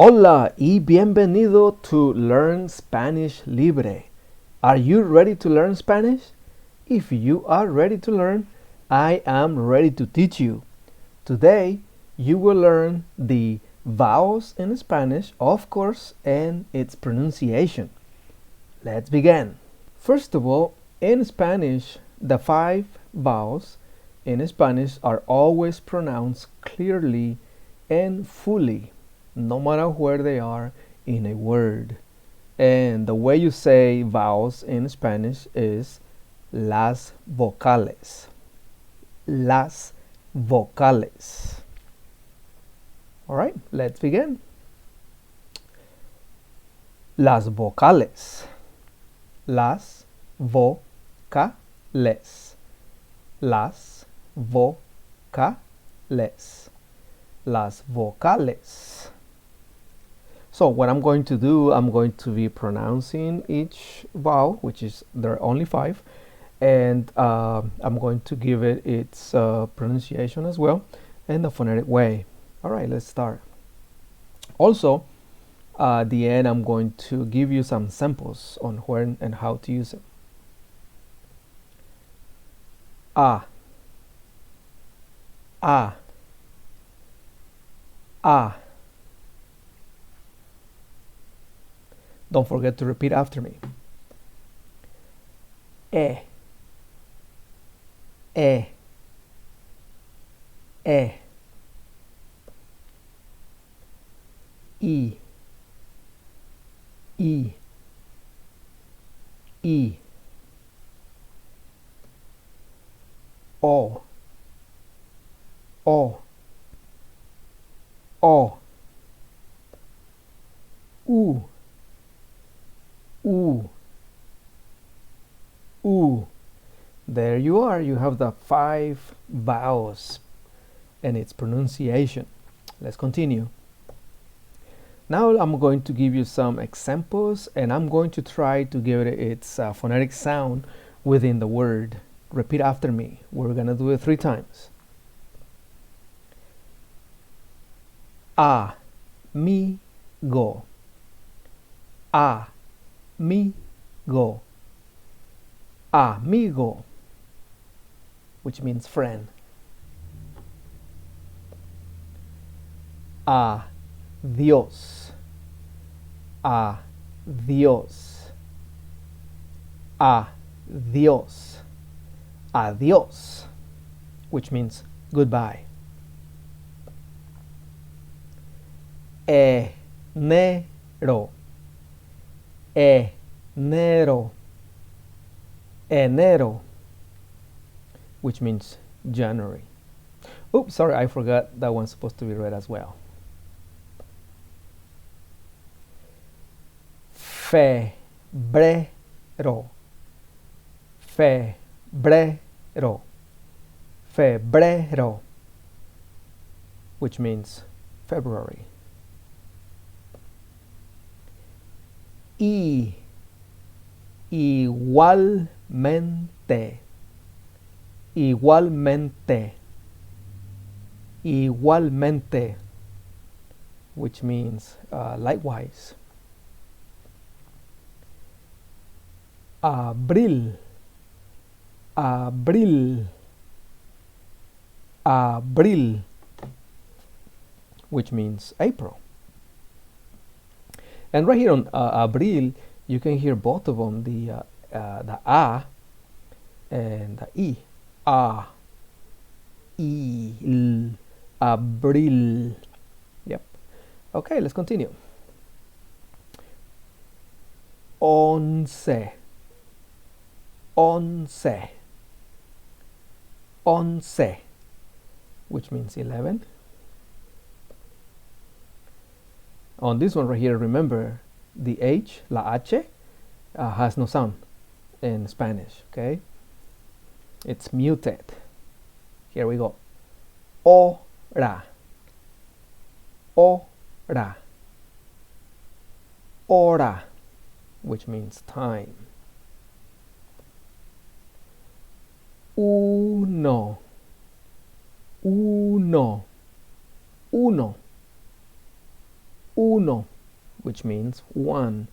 Hola y bienvenido to Learn Spanish Libre. Are you ready to learn Spanish? If you are ready to learn, I am ready to teach you. Today, you will learn the vowels in Spanish, of course, and its pronunciation. Let's begin. First of all, in Spanish, the 5 vowels in Spanish are always pronounced clearly and fully, no matter where they are in a word. And the way you say vowels in Spanish is las vocales. Las vocales. All right, let's begin. Las vocales. Las vocales. Las vocales. Las vocales. So what I'm going to do, I'm going to be pronouncing each vowel, which is there are only 5, and I'm going to give it its pronunciation as well in the phonetic way. All right, let's start. Also, at the end, I'm going to give you some samples on when and how to use it. A, a, a. Don't forget to repeat after me. E, e, e. I, I, I. O, o, o. U, u, u. There you are. You have the 5 vowels and its pronunciation. Let's continue. Now I'm going to give you some examples and I'm going to try to give it its phonetic sound within the word. Repeat after me. We're gonna do it 3 times. Amigo. Amigo. Amigo, which means friend. Adiós. Adiós. Adiós. Adiós, which means goodbye. Enero. Enero. Enero, which means January. Oops, sorry, I forgot that one's supposed to be read as well. Febrero. Febrero. Febrero, which means February. Igualmente. Igualmente. Igualmente, which means likewise. Abril. Abril. Abril, which means April. And right here on Abril, you can hear both of them, the A and the I. A, I, Abril. Yep. Okay, let's continue. Once. Once. Once, which means 11. On this one right here, remember the H, la H, has no sound in Spanish, okay? It's muted. Here we go. Hora. Hora. Hora, which means time. Uno. Uno. Uno. uno, which means one.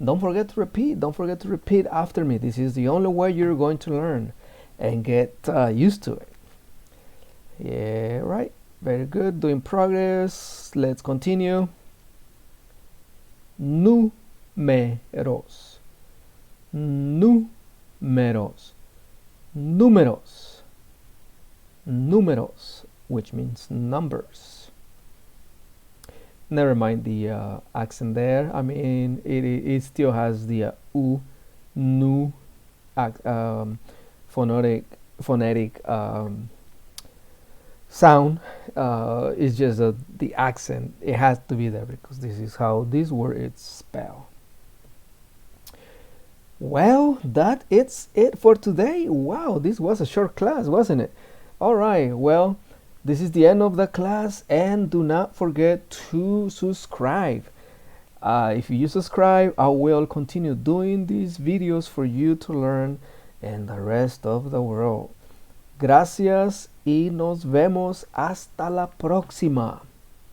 Don't forget to repeat. Don't forget to repeat after me. This is the only way you're going to learn and get used to it. Yeah, right. Very good. Doing progress. Let's continue. Números. Números. Números. Números, which means numbers. Never mind the accent there. I mean, it still has the u, nu, phonetic sound. It's just the accent. It has to be there because this is how this word is spelled. Well, that it's it for today. Wow, this was a short class, wasn't it? All right, well, this is the end of the class, and do not forget to subscribe. If you subscribe, I will continue doing these videos for you to learn and the rest of the world. Gracias y nos vemos hasta la próxima.